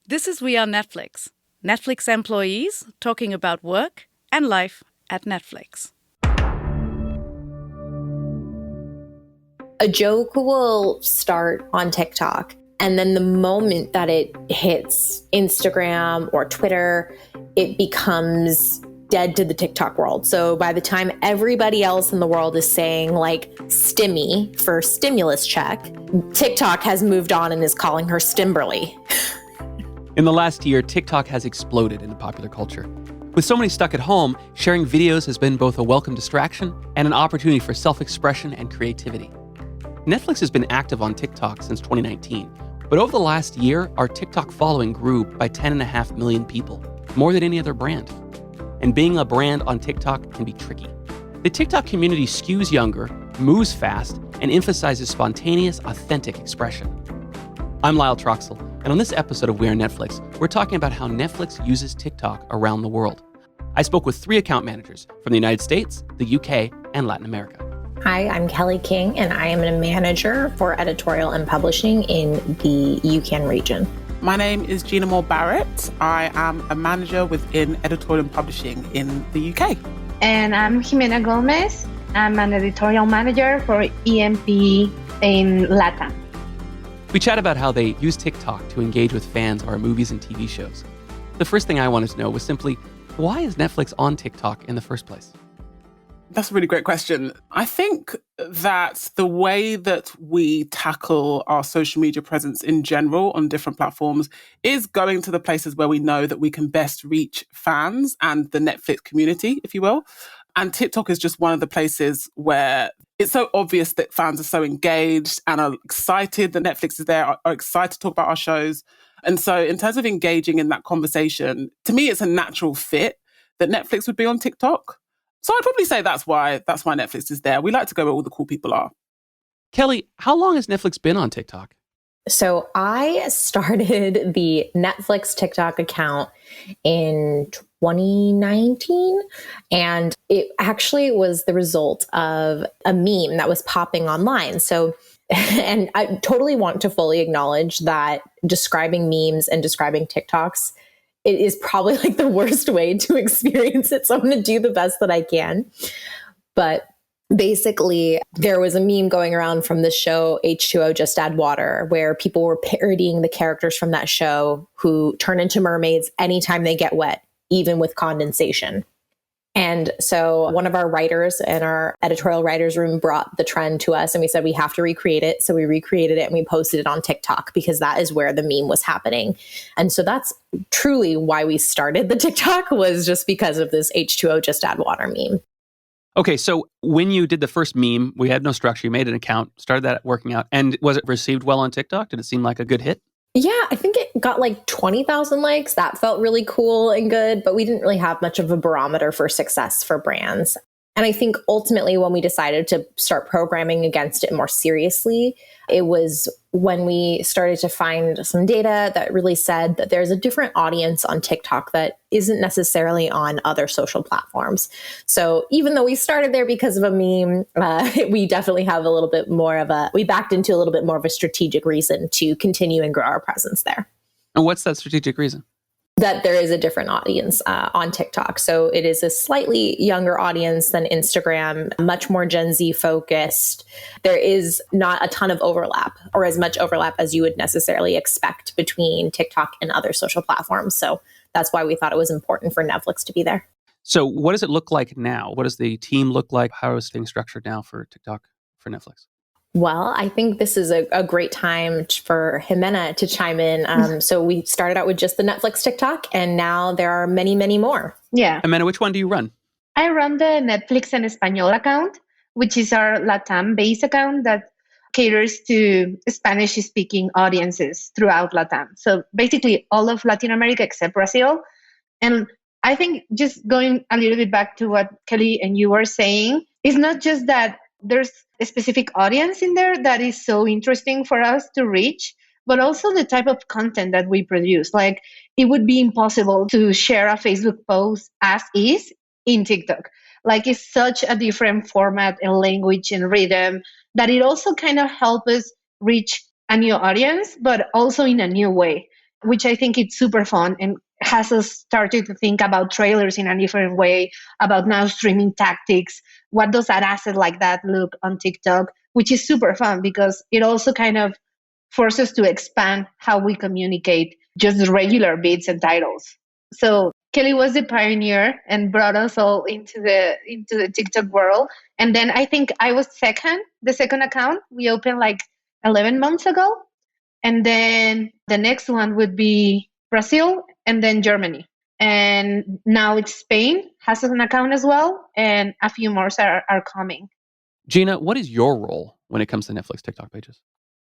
This is We Are Netflix, Netflix employees talking about work and life at Netflix. A joke will start on TikTok, and then the moment that it hits Instagram or Twitter, it becomes dead to the TikTok world. So by the time everybody else in the world is saying like stimmy for stimulus check, TikTok has moved on and is calling her Stimberly. In the last year, TikTok has exploded into popular culture. With so many stuck at home, sharing videos has been both a welcome distraction and an opportunity for self-expression and creativity. Netflix has been active on TikTok since 2019, but over the last year, our TikTok following grew by 10.5 million people, more than any other brand. And being a brand on TikTok can be tricky. The TikTok community skews younger, moves fast, and emphasizes spontaneous, authentic expression. I'm Lyle Troxell, and on this episode of We Are Netflix, we're talking about how Netflix uses TikTok around the world. I spoke with 3 account managers from the United States, the UK, and Latin America. Hi, I'm Kelly King, and I am a manager for editorial and publishing in the UCAN region. My name is Gina Moore Barrett. I am a manager within editorial and publishing in the UK. And I'm Jimena Gomez. I'm an editorial manager for EMP in LATAM. We chat about how they use TikTok to engage with fans of our movies and TV shows. The first thing I wanted to know was simply, why is Netflix on TikTok in the first place? That's a really great question. I think that the way that we tackle our social media presence in general on different platforms is going to the places where we know that we can best reach fans and the Netflix community, if you will. And TikTok is just one of the places where it's so obvious that fans are so engaged and are excited that Netflix is there, are excited to talk about our shows. And so in terms of engaging in that conversation, to me, it's a natural fit that Netflix would be on TikTok. So I'd probably say that's why Netflix is there. We like to go where all the cool people are. Kelly, how long has Netflix been on TikTok? So I started the Netflix TikTok account in 2019, and it actually was the result of a meme that was popping online. So, and I totally want to fully acknowledge that describing memes and describing TikToks, it is probably like the worst way to experience it. So I'm going to do the best that I can. But basically, there was a meme going around from the show H2O Just Add Water, where people were parodying the characters from that show who turn into mermaids anytime they get wet, even with condensation. And so one of our writers in our editorial writers room brought the trend to us, and we said we have to recreate it. So we recreated it and we posted it on TikTok because that is where the meme was happening. And so that's truly why we started the TikTok, was just because of this H2O Just Add Water meme. Okay, so when you did the first meme, we had no structure. You made an account, started that working out. And was it received well on TikTok? Did it seem like a good hit? Yeah, I think it got like 20,000 likes. That felt really cool and good, but we didn't really have much of a barometer for success for brands. And I think ultimately when we decided to start programming against it more seriously, it was when we started to find some data that really said that there's a different audience on TikTok that isn't necessarily on other social platforms. So even though we started there because of a meme, we definitely have a little bit more of we backed into a little bit more of a strategic reason to continue and grow our presence there. And what's that strategic reason? That there is a different audience on TikTok. So it is a slightly younger audience than Instagram, much more Gen Z focused. There is not a ton of overlap, or as much overlap as you would necessarily expect between TikTok and other social platforms. So that's why we thought it was important for Netflix to be there. So what does it look like now? What does the team look like? How is things structured now for TikTok, for Netflix? Well, I think this is a great time for Jimena to chime in. So we started out with just the Netflix TikTok, and now there are many, many more. Yeah. Jimena, which one do you run? I run the Netflix en Español account, which is our LATAM-based account that caters to Spanish-speaking audiences throughout LATAM. So basically all of Latin America except Brazil. And I think just going a little bit back to what Kelly and you were saying, it's not just that there's a specific audience in there that is so interesting for us to reach, but also the type of content that we produce. Like, it would be impossible to share a Facebook post as is in TikTok. Like, it's such a different format and language and rhythm that it also kind of helps us reach a new audience, but also in a new way. which I think it's super fun and has us started to think about trailers in a different way, about now streaming tactics. What does that asset like that look on TikTok? Which is super fun because it also kind of forces us to expand how we communicate just regular beats and titles. So Kelly was the pioneer and brought us all into the TikTok world. And then I think I was the second account we opened like 11 months ago. And then the next one would be Brazil and then Germany. And now it's Spain has an account as well. And a few more are coming. Gina, what is your role when it comes to Netflix TikTok pages?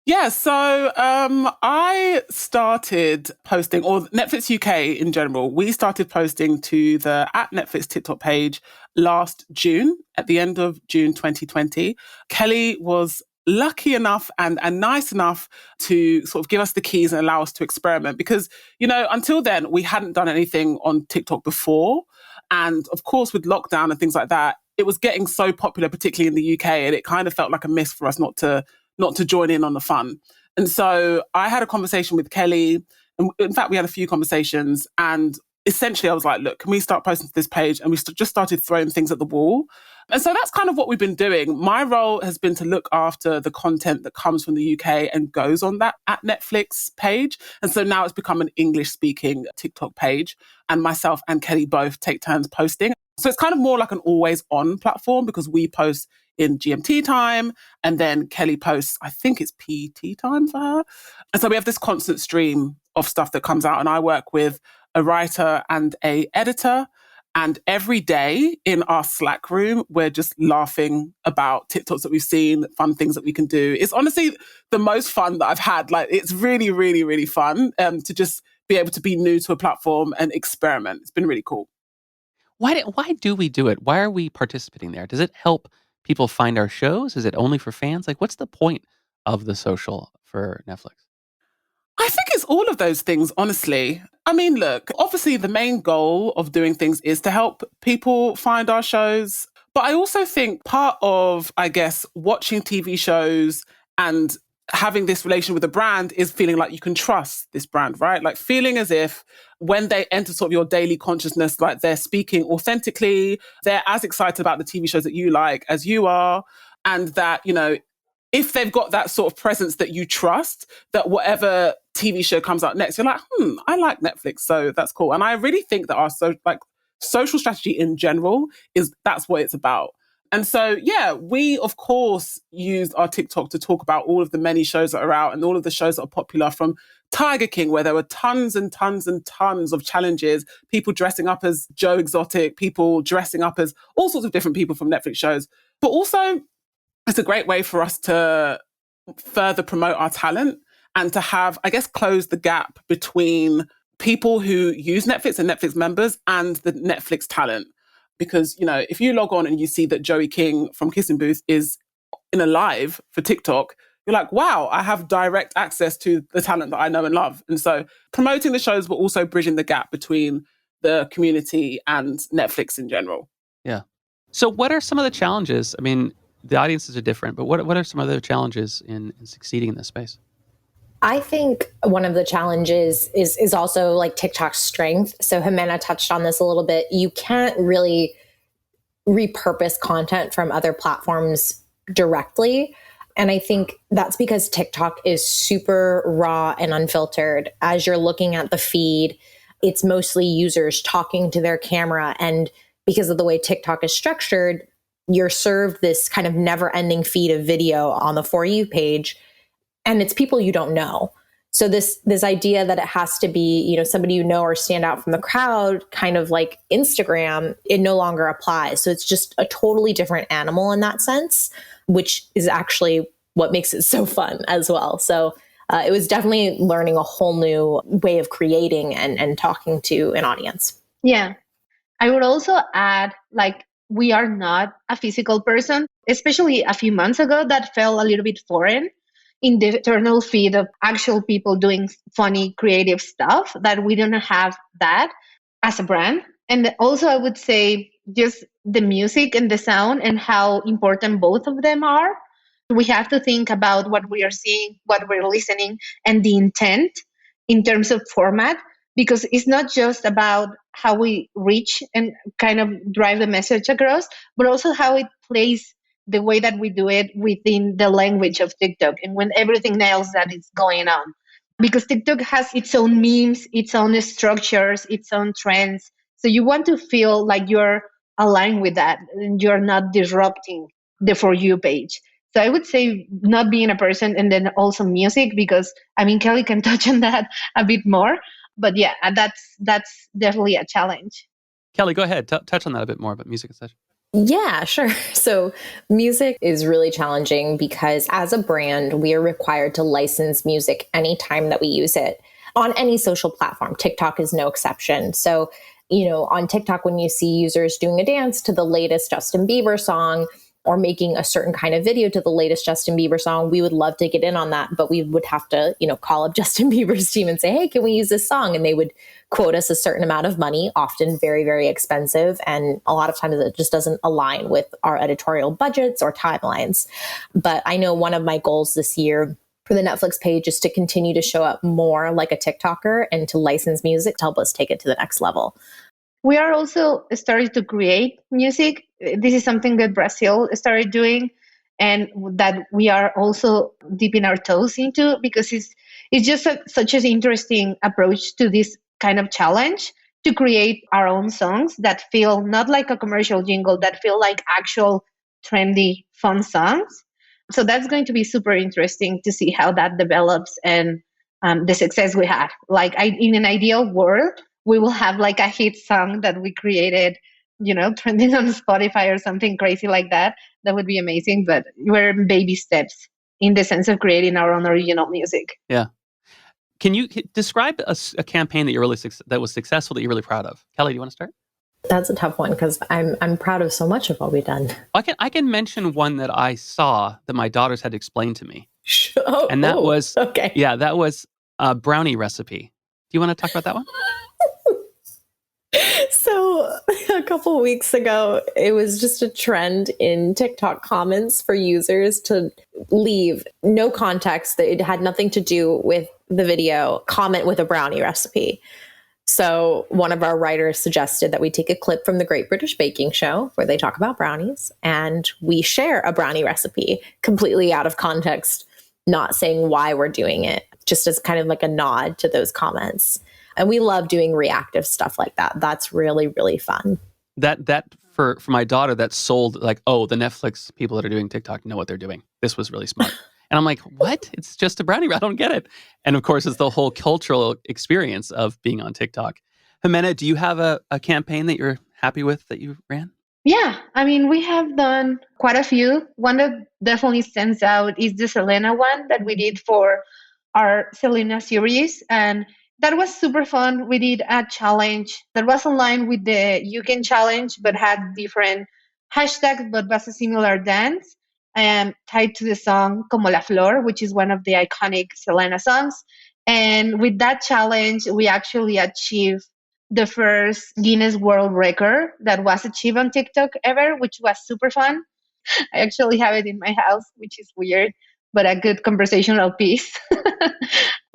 Yeah, so I started posting, or Netflix UK in general, we started posting to the @Netflix TikTok page last June, at the end of June 2020. Kelly was lucky enough and nice enough to sort of give us the keys and allow us to experiment because, until then, we hadn't done anything on TikTok before. And of course, with lockdown and things like that, it was getting so popular, particularly in the UK, and it kind of felt like a miss for us not to join in on the fun. And so I had a conversation with Kelly. And in fact, we had a few conversations. And essentially, I was like, look, can we start posting to this page? And we just started throwing things at the wall. And so that's kind of what we've been doing. My role has been to look after the content that comes from the UK and goes on that @Netflix page. And so now it's become an English-speaking TikTok page. And myself and Kelly both take turns posting. So it's kind of more like an always-on platform because we post in GMT time, and then Kelly posts, I think it's PT time for her. And so we have this constant stream of stuff that comes out, and I work with a writer and a editor. And every day in our Slack room, we're just laughing about TikToks that we've seen, fun things that we can do. It's honestly the most fun that I've had. Like, it's really, really, really fun to just be able to be new to a platform and experiment. It's been really cool. Why do we do it? Why are we participating there? Does it help people find our shows? Is it only for fans? Like, what's the point of the social for Netflix? I think it's all of those things, honestly. I mean, look, obviously the main goal of doing things is to help people find our shows. But I also think part of, I guess, watching TV shows and having this relation with a brand is feeling like you can trust this brand, right? Like feeling as if when they enter sort of your daily consciousness, like they're speaking authentically, they're as excited about the TV shows that you like as you are. And that, if they've got that sort of presence that you trust, that whatever TV show comes out next, you're like, I like Netflix, so that's cool. And I really think that our social strategy in general that's what it's about. And so, yeah, we, of course, used our TikTok to talk about all of the many shows that are out and all of the shows that are popular, from Tiger King, where there were tons and tons and tons of challenges, people dressing up as Joe Exotic, people dressing up as all sorts of different people from Netflix shows. But also, it's a great way for us to further promote our talent and to have, I guess, close the gap between people who use Netflix and Netflix members and the Netflix talent. Because, if you log on and you see that Joey King from Kissing Booth is in a live for TikTok, you're like, wow, I have direct access to the talent that I know and love. And so promoting the shows, but also bridging the gap between the community and Netflix in general. Yeah. So what are some of the challenges? I mean, the audiences are different, but what are some other challenges in succeeding in this space? I think one of the challenges is also like TikTok's strength. So Jimena touched on this a little bit. You can't really repurpose content from other platforms directly. And I think that's because TikTok is super raw and unfiltered. As you're looking at the feed, it's mostly users talking to their camera. And because of the way TikTok is structured, you're served this kind of never-ending feed of video on the For You page. And it's people you don't know. So this idea that it has to be, somebody you know or stand out from the crowd, kind of like Instagram, it no longer applies. So it's just a totally different animal in that sense, which is actually what makes it so fun as well. So it was definitely learning a whole new way of creating and talking to an audience. Yeah. I would also add, we are not a physical person, especially a few months ago, that felt a little bit foreign in the eternal feed of actual people doing funny, creative stuff, that we don't have that as a brand. And also, I would say just the music and the sound and how important both of them are. We have to think about what we are seeing, what we're listening, and the intent. in terms of format, because it's not just about how we reach and kind of drive the message across, but also how it plays the way that we do it within the language of TikTok and when everything else that is going on. Because TikTok has its own memes, its own structures, its own trends. So you want to feel like you're aligned with that and you're not disrupting the For You page. So I would say not being a person and then also music, because I mean, Kelly can touch on that a bit more. But yeah, that's definitely a challenge. Kelly, go ahead. Touch on that a bit more about music, etc. Yeah, sure. So music is really challenging because as a brand, we are required to license music anytime that we use it on any social platform. TikTok is no exception. So, on TikTok, when you see users doing a dance to the latest Justin Bieber song or making a certain kind of video to the latest Justin Bieber song, we would love to get in on that, but we would have to, call up Justin Bieber's team and say, hey, can we use this song? And they would quote us a certain amount of money, often very, very expensive. And a lot of times it just doesn't align with our editorial budgets or timelines. But I know one of my goals this year for the Netflix page is to continue to show up more like a TikToker and to license music to help us take it to the next level. We are also starting to create music. This is something that Brazil started doing and that we are also dipping our toes into, because it's just such an interesting approach to this kind of challenge, to create our own songs that feel not like a commercial jingle, that feel like actual trendy, fun songs. So that's going to be super interesting to see how that develops and the success we have. In an ideal world, we will have like a hit song that we created, trending on Spotify or something crazy like that. That would be amazing. But we're in baby steps in the sense of creating our own original music. Yeah. Can you describe a campaign that was successful that you're really proud of? Kelly, do you want to start? That's a tough one because I'm proud of so much of what we've done. I can mention one that I saw that my daughters had explained to me. And that was okay. Yeah, that was a brownie recipe. Do you want to talk about that one? So a couple of weeks ago, it was just a trend in TikTok comments for users to leave no context, that it had nothing to do with the video, comment with a brownie recipe. So one of our writers suggested that we take a clip from the Great British Baking Show where they talk about brownies and we share a brownie recipe completely out of context, not saying why we're doing it, just as kind of like a nod to those comments. And we love doing reactive stuff like that. That's really, really fun. That for my daughter, that sold like, oh, the Netflix people that are doing TikTok know what they're doing. This was really smart. And I'm like, what? It's just a brownie. I don't get it. And of course, it's the whole cultural experience of being on TikTok. Jimena, do you have a campaign that you're happy with that you ran? Yeah, I mean, we have done quite a few. One that definitely stands out is the Selena one that we did for our Selena series. And that was super fun. We did a challenge that was online with the You Can Challenge, but had different hashtags, but was a similar dance tied to the song Como la Flor, which is one of the iconic Selena songs. And with that challenge, we actually achieved the first Guinness World Record that was achieved on TikTok ever, which was super fun. I actually have it in my house, which is weird, but a good conversational piece.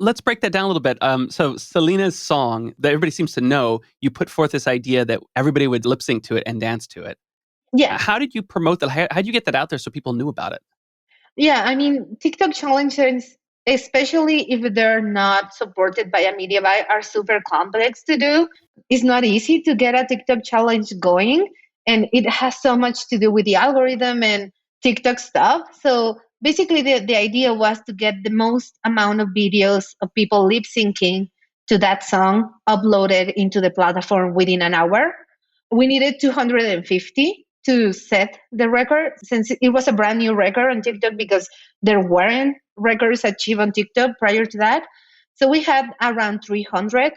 Let's break that down a little bit. So Selena's song that everybody seems to know, you put forth this idea that everybody would lip sync to it and dance to it. Yeah. How did you promote that? How did you get that out there so people knew about it? Yeah, I mean, TikTok challenges, especially if they're not supported by a media buy, are super complex to do. It's not easy to get a TikTok challenge going, and it has so much to do with the algorithm and TikTok stuff. So basically, the idea was to get the most amount of videos of people lip syncing to that song uploaded into the platform within an hour. We needed 250 to set the record, since it was a brand new record on TikTok, because there weren't records achieved on TikTok prior to that. So we had around 300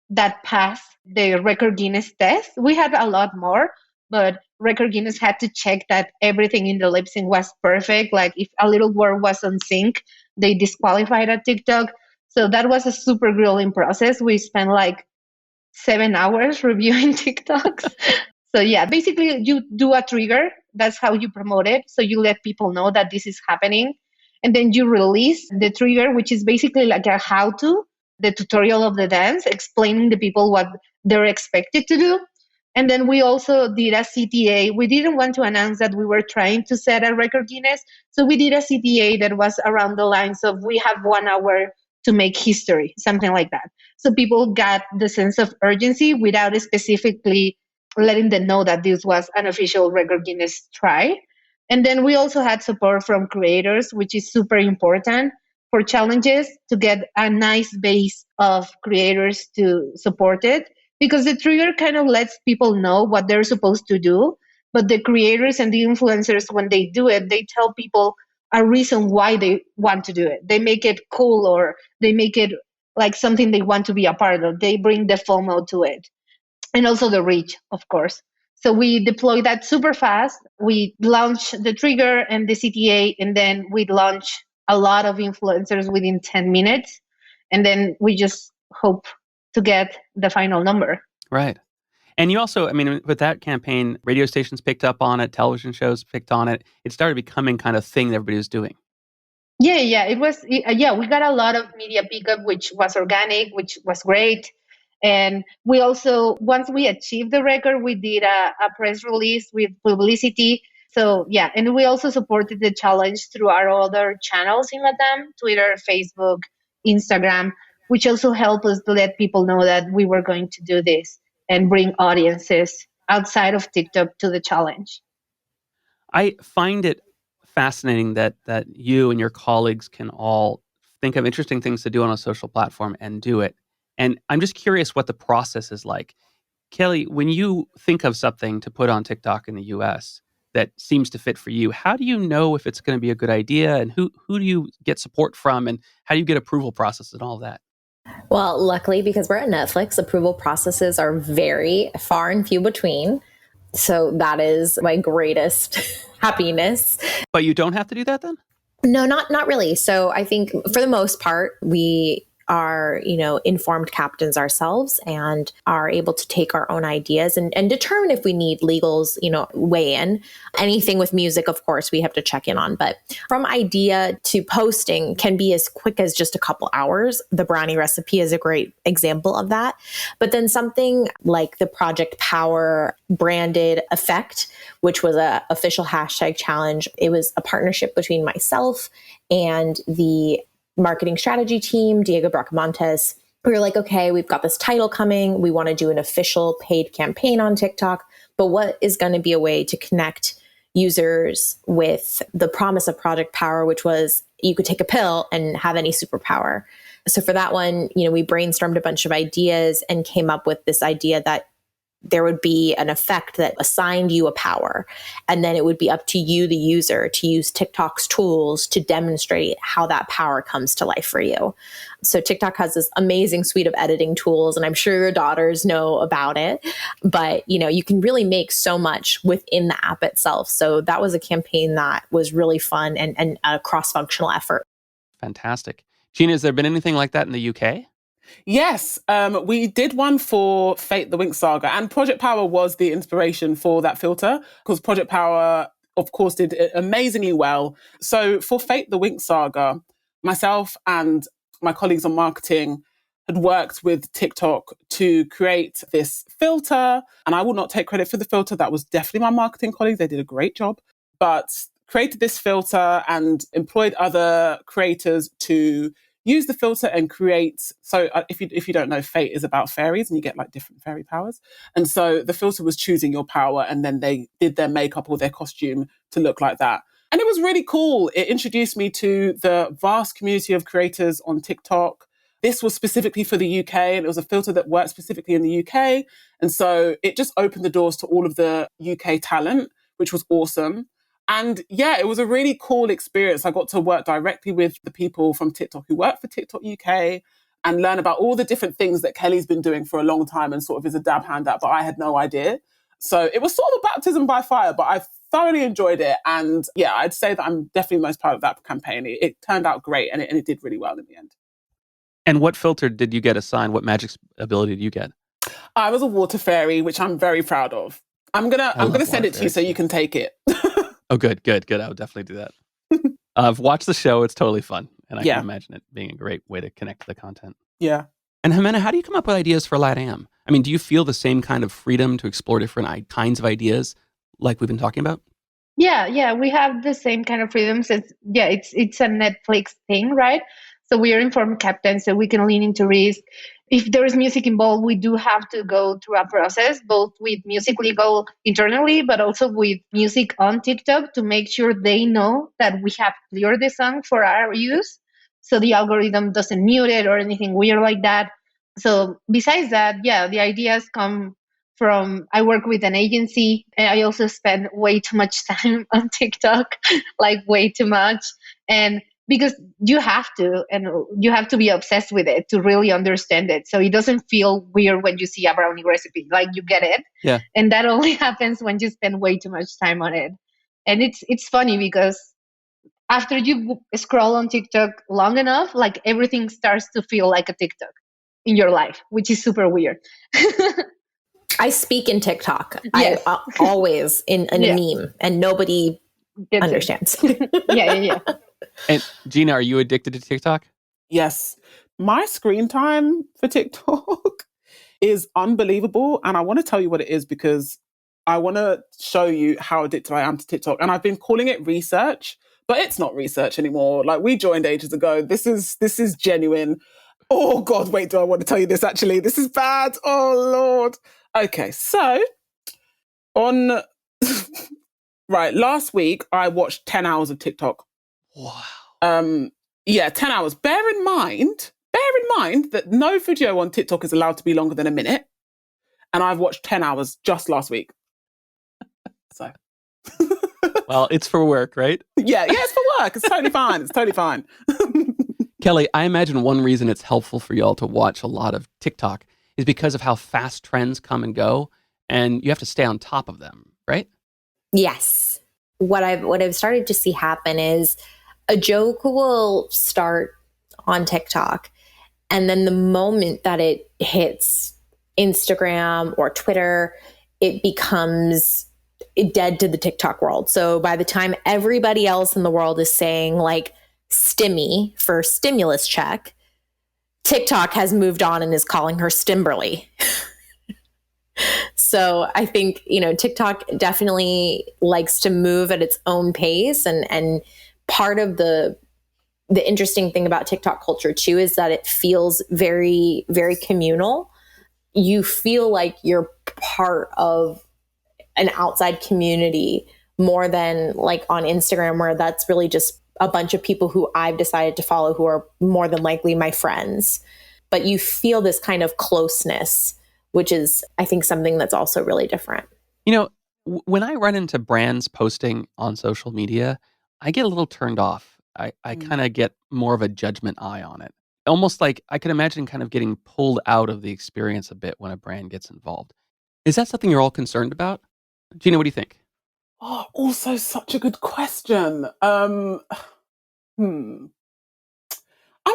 that passed the Record Guinness test. We had a lot more, but Record Guinness had to check that everything in the lip sync was perfect. Like if a little word was on sync, they disqualified at TikTok. So that was a super grueling process. We spent like 7 hours reviewing TikToks. So yeah, basically you do a trigger. That's how you promote it. So you let people know that this is happening. And then you release the trigger, which is basically like a how-to the tutorial of the dance, explaining to people what they're expected to do. And then we also did a CTA. We didn't want to announce that we were trying to set a record Guinness. So we did a CTA that was around the lines of we have 1 hour to make history, something like that. So people got the sense of urgency without specifically letting them know that this was an official record Guinness try. And then we also had support from creators, which is super important for challenges, to get a nice base of creators to support it. Because the trigger kind of lets people know what they're supposed to do. But the creators and the influencers, when they do it, they tell people a reason why they want to do it. They make it cool, or they make it like something they want to be a part of. They bring the FOMO to it. And also the reach, of course. So we deployed that super fast. We launched the trigger and the CTA, and then we launched a lot of influencers within 10 minutes. And then we just hope to get the final number. Right. And you also, I mean, with that campaign, radio stations picked up on it, television shows picked on it. It started becoming kind of thing that everybody was doing. Yeah, it was. Yeah, we got a lot of media pickup, which was organic, which was great. And we also, once we achieved the record, we did a press release with publicity. So yeah, and we also supported the challenge through our other channels in LATAM, Twitter, Facebook, Instagram, which also helped us to let people know that we were going to do this and bring audiences outside of TikTok to the challenge. I find it fascinating that you and your colleagues can all think of interesting things to do on a social platform and do it. And I'm just curious what the process is like. Kelly, when you think of something to put on TikTok in the US that seems to fit for you, how do you know if it's going to be a good idea, and who do you get support from, and how do you get approval process and all that? Well, luckily, because we're at Netflix, approval processes are very far and few between. So that is my greatest happiness. But you don't have to do that then? No, not really. So I think for the most part, we are, informed captains ourselves and are able to take our own ideas and determine if we need legals, weigh in. Anything with music, of course, we have to check in on. But from idea to posting can be as quick as just a couple hours. The brownie recipe is a great example of that. But then something like the Project Power branded effect, which was an official hashtag challenge. It was a partnership between myself and the marketing strategy team, Diego Bracamontes. We were like, okay, we've got this title coming. We want to do an official paid campaign on TikTok, but what is going to be a way to connect users with the promise of Project Power, which was you could take a pill and have any superpower. So for that one, we brainstormed a bunch of ideas and came up with this idea that there would be an effect that assigned you a power. And then it would be up to you, the user, to use TikTok's tools to demonstrate how that power comes to life for you. So TikTok has this amazing suite of editing tools, and I'm sure your daughters know about it. But, you can really make so much within the app itself. So that was a campaign that was really fun and a cross-functional effort. Fantastic. Gina, has there been anything like that in the UK? Yes, we did one for Fate the Winx Saga, and Project Power was the inspiration for that filter, because Project Power, of course, did it amazingly well. So for Fate the Winx Saga, myself and my colleagues on marketing had worked with TikTok to create this filter, and I will not take credit for the filter. That was definitely my marketing colleagues. They did a great job, but created this filter and employed other creators to use the filter and create. So if you don't know, Fate is about fairies and you get like different fairy powers. And so the filter was choosing your power, and then they did their makeup or their costume to look like that. And it was really cool. It introduced me to the vast community of creators on TikTok. This was specifically for the UK, and it was a filter that worked specifically in the UK. And so it just opened the doors to all of the UK talent, which was awesome. And yeah, it was a really cool experience. I got to work directly with the people from TikTok who work for TikTok UK and learn about all the different things that Kelly's been doing for a long time and sort of is a dab hand at, but I had no idea. So it was sort of a baptism by fire, but I thoroughly enjoyed it. And yeah, I'd say that I'm definitely most proud of that campaign. It turned out great, and it did really well in the end. And what filter did you get assigned? What magic ability did you get? I was a water fairy, which I'm very proud of. I'm gonna send it to you so you can take it. Oh, good. I would definitely do that. I've watched the show. It's totally fun. And I can imagine it being a great way to connect to the content. Yeah. And Jimena, how do you come up with ideas for LATAM? I mean, do you feel the same kind of freedom to explore different kinds of ideas like we've been talking about? Yeah, we have the same kind of freedoms. It's a Netflix thing, right? So we are informed captains, so we can lean into risk. If there is music involved, we do have to go through a process, both with Music Legal internally, but also with music on TikTok to make sure they know that we have cleared the song for our use, so the algorithm doesn't mute it or anything weird like that. So besides that, yeah, the ideas come from, I work with an agency, and I also spend way too much time on TikTok, like way too much. And because you have to, and you have to be obsessed with it to really understand it. So it doesn't feel weird when you see a brownie recipe, like you get it. Yeah. And that only happens when you spend way too much time on it. And it's funny because after you scroll on TikTok long enough, like everything starts to feel like a TikTok in your life, which is super weird. I speak in TikTok. Yes. I always in a meme, and nobody understands. Yeah. And Gina, are you addicted to TikTok? Yes. My screen time for TikTok is unbelievable. And I want to tell you what it is because I want to show you how addicted I am to TikTok. And I've been calling it research, but it's not research anymore. Like, we joined ages ago. This is genuine. Oh God, wait, do I want to tell you this actually? This is bad. Oh Lord. Okay, so on right, last week I watched 10 hours of TikTok. Wow. 10 hours. Bear in mind that no video on TikTok is allowed to be longer than a minute. And I've watched 10 hours just last week. So. Well, it's for work, right? Yeah, it's for work. It's totally fine. It's totally fine. Kelly, I imagine one reason it's helpful for y'all to watch a lot of TikTok is because of how fast trends come and go, and you have to stay on top of them, right? Yes. What I've started to see happen is a joke will start on TikTok, and then the moment that it hits Instagram or Twitter, it becomes dead to the TikTok world. So by the time everybody else in the world is saying like stimmy for stimulus check, TikTok has moved on and is calling her Stimberly. So I think, TikTok definitely likes to move at its own pace. And part of the interesting thing about TikTok culture too is that it feels very, very communal. You feel like you're part of an outside community more than like on Instagram, where that's really just a bunch of people who I've decided to follow who are more than likely my friends. But you feel this kind of closeness, which is, I think, something that's also really different. When I run into brands posting on social media, I get a little turned off. I kind of get more of a judgment eye on it. Almost like I can imagine kind of getting pulled out of the experience a bit when a brand gets involved. Is that something you're all concerned about? Gina, what do you think? Oh, also such a good question. I'm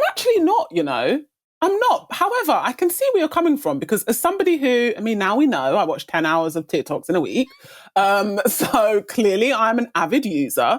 actually not, I'm not. However, I can see where you're coming from, because as somebody who, now we know I watch 10 hours of TikToks in a week. So clearly I'm an avid user.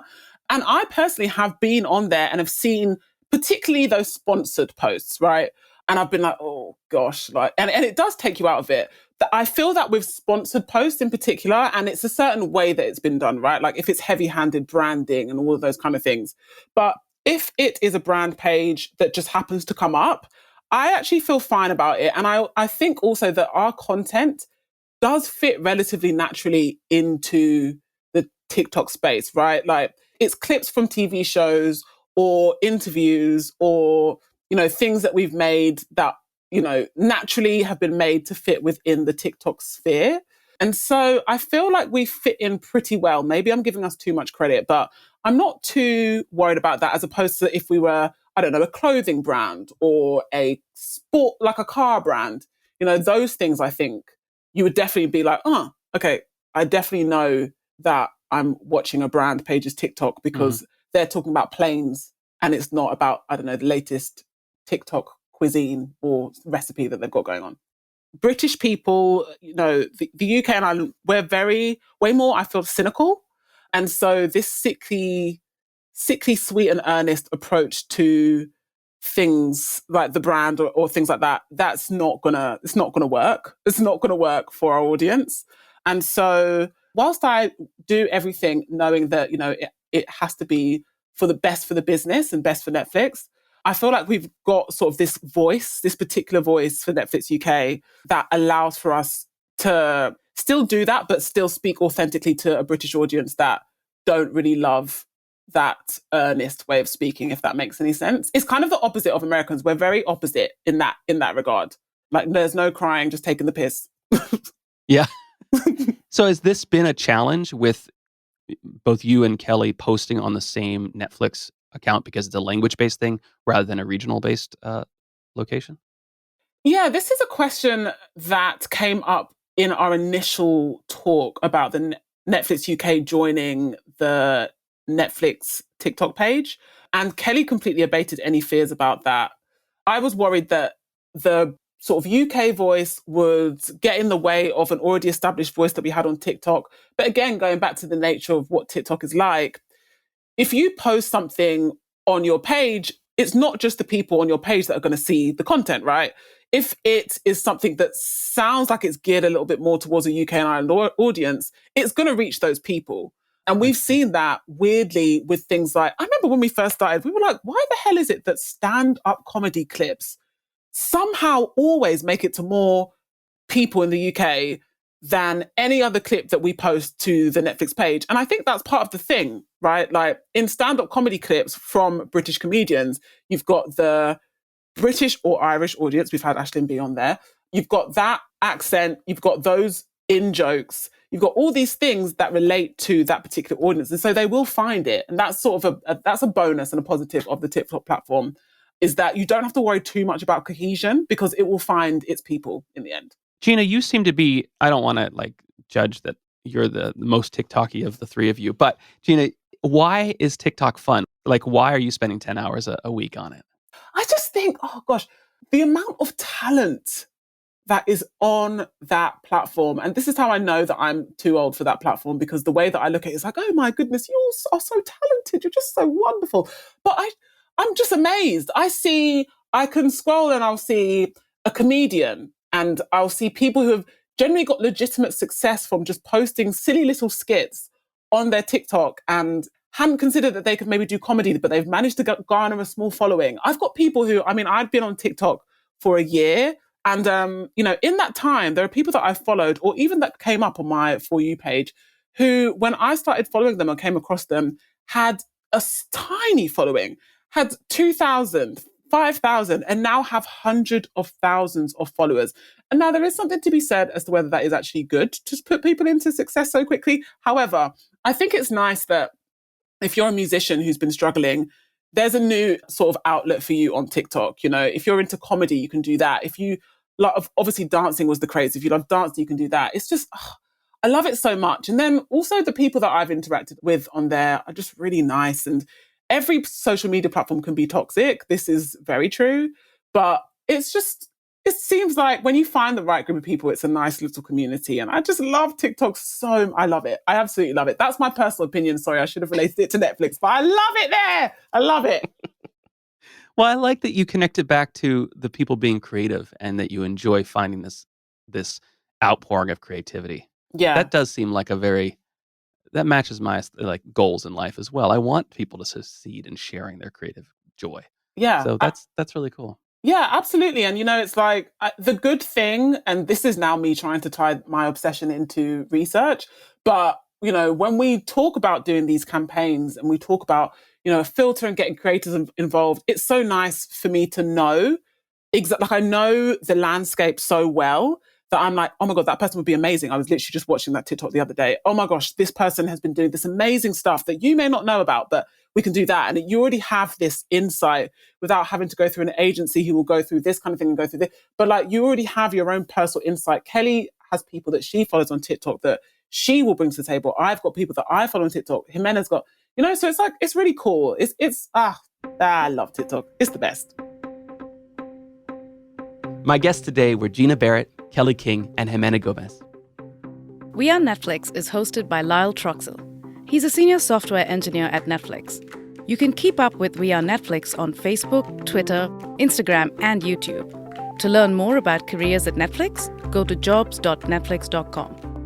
And I personally have been on there and have seen particularly those sponsored posts, right? And I've been like, oh gosh, and it does take you out of it. I feel that with sponsored posts in particular, and it's a certain way that it's been done, right? Like if it's heavy-handed branding and all of those kind of things. But if it is a brand page that just happens to come up, I actually feel fine about it. And I think also that our content does fit relatively naturally into the TikTok space, right? Like it's clips from TV shows or interviews or, things that we've made that, naturally have been made to fit within the TikTok sphere. And so I feel like we fit in pretty well. Maybe I'm giving us too much credit, but I'm not too worried about that, as opposed to if we were, I don't know, a clothing brand or a sport, like a car brand. Those things, I think you would definitely be like, oh, okay, I definitely know that I'm watching a brand page's TikTok because they're talking about planes and it's not about, I don't know, the latest TikTok cuisine or recipe that they've got going on. British people, the UK and Ireland, we're way more, I feel, cynical. And so this sickly, sweet and earnest approach to things like the brand or things like that, it's not gonna work. It's not gonna work for our audience. And so whilst I do everything knowing that, it has to be for the business and best for Netflix, I feel like we've got sort of this particular voice for Netflix UK that allows for us to still do that, but still speak authentically to a British audience that don't really love that earnest way of speaking, if that makes any sense. It's kind of the opposite of Americans. We're very opposite in that regard. Like, there's no crying, just taking the piss. Yeah. So has this been a challenge with both you and Kelly posting on the same Netflix account because it's a language-based thing rather than a regional-based location? Yeah, this is a question that came up in our initial talk about the Netflix UK joining the Netflix TikTok page. And Kelly completely abated any fears about that. I was worried that the sort of UK voice would get in the way of an already established voice that we had on TikTok. But again, going back to the nature of what TikTok is like, if you post something on your page, it's not just the people on your page that are going to see the content, right? If it is something that sounds like it's geared a little bit more towards a UK and Ireland audience, it's going to reach those people. And we've seen that weirdly with things like, I remember when we first started, we were like, why the hell is it that stand-up comedy clips somehow always make it to more people in the UK than any other clip that we post to the Netflix page? And I think that's part of the thing, right? Like, in stand-up comedy clips from British comedians, you've got the British or Irish audience. We've had Aisling B on there. You've got that accent. You've got those in-jokes. You've got all these things that relate to that particular audience. And so they will find it. And that's sort of that's a bonus and a positive of the TikTok platform, is that you don't have to worry too much about cohesion because it will find its people in the end. Gina, you seem to be, I don't want to judge that you're the most TikTok-y of the three of you, but Gina, why is TikTok fun? Why are you spending 10 hours a week on it? I just think, oh gosh, the amount of talent that is on that platform. And this is how I know that I'm too old for that platform, because the way that I look at it is like, oh my goodness, you all are so talented. You're just so wonderful. But I'm just amazed. I can scroll and I'll see a comedian and I'll see people who have generally got legitimate success from just posting silly little skits on their TikTok and hadn't considered that they could maybe do comedy, but they've managed to garner a small following. I've got people who, I've been on TikTok for a year. And, in that time, there are people that I've followed or even that came up on my For You page who, when I started following them and came across them, had a tiny following, had 2,000, 5,000, and now have hundreds of thousands of followers. And now there is something to be said as to whether that is actually good to put people into success so quickly. However, I think it's nice that if you're a musician who's been struggling, there's a new sort of outlet for you on TikTok. If you're into comedy, you can do that. If you love, obviously dancing was the craze. If you love dancing, you can do that. It's just, I love it so much. And then also the people that I've interacted with on there are just really nice. And every social media platform can be toxic. This is very true. But it seems like when you find the right group of people, it's a nice little community. And I just love TikTok I love it. I absolutely love it. That's my personal opinion. Sorry, I should have related it to Netflix, but I love it there. I love it. Well, I like that you connected back to the people being creative and that you enjoy finding this outpouring of creativity. Yeah. That does seem like that matches my goals in life as well. I want people to succeed in sharing their creative joy. Yeah. So that's really cool. Yeah, absolutely. And, it's like the good thing, and this is now me trying to tie my obsession into research, but, when we talk about doing these campaigns and we talk about, a filter and getting creators involved, it's so nice for me to know I know the landscape so well that I'm like, oh my God, that person would be amazing. I was literally just watching that TikTok the other day. Oh my gosh, this person has been doing this amazing stuff that you may not know about, but we can do that. And you already have this insight without having to go through an agency who will go through this kind of thing and go through this. But you already have your own personal insight. Kelly has people that she follows on TikTok that she will bring to the table. I've got people that I follow on TikTok. Jimena's got, so it's really cool. I love TikTok. It's the best. My guests today were Gina Barrett, Kelly King, and Jimena Gomez. We Are Netflix is hosted by Lyle Troxell. He's a senior software engineer at Netflix. You can keep up with We Are Netflix on Facebook, Twitter, Instagram, and YouTube. To learn more about careers at Netflix, go to jobs.netflix.com.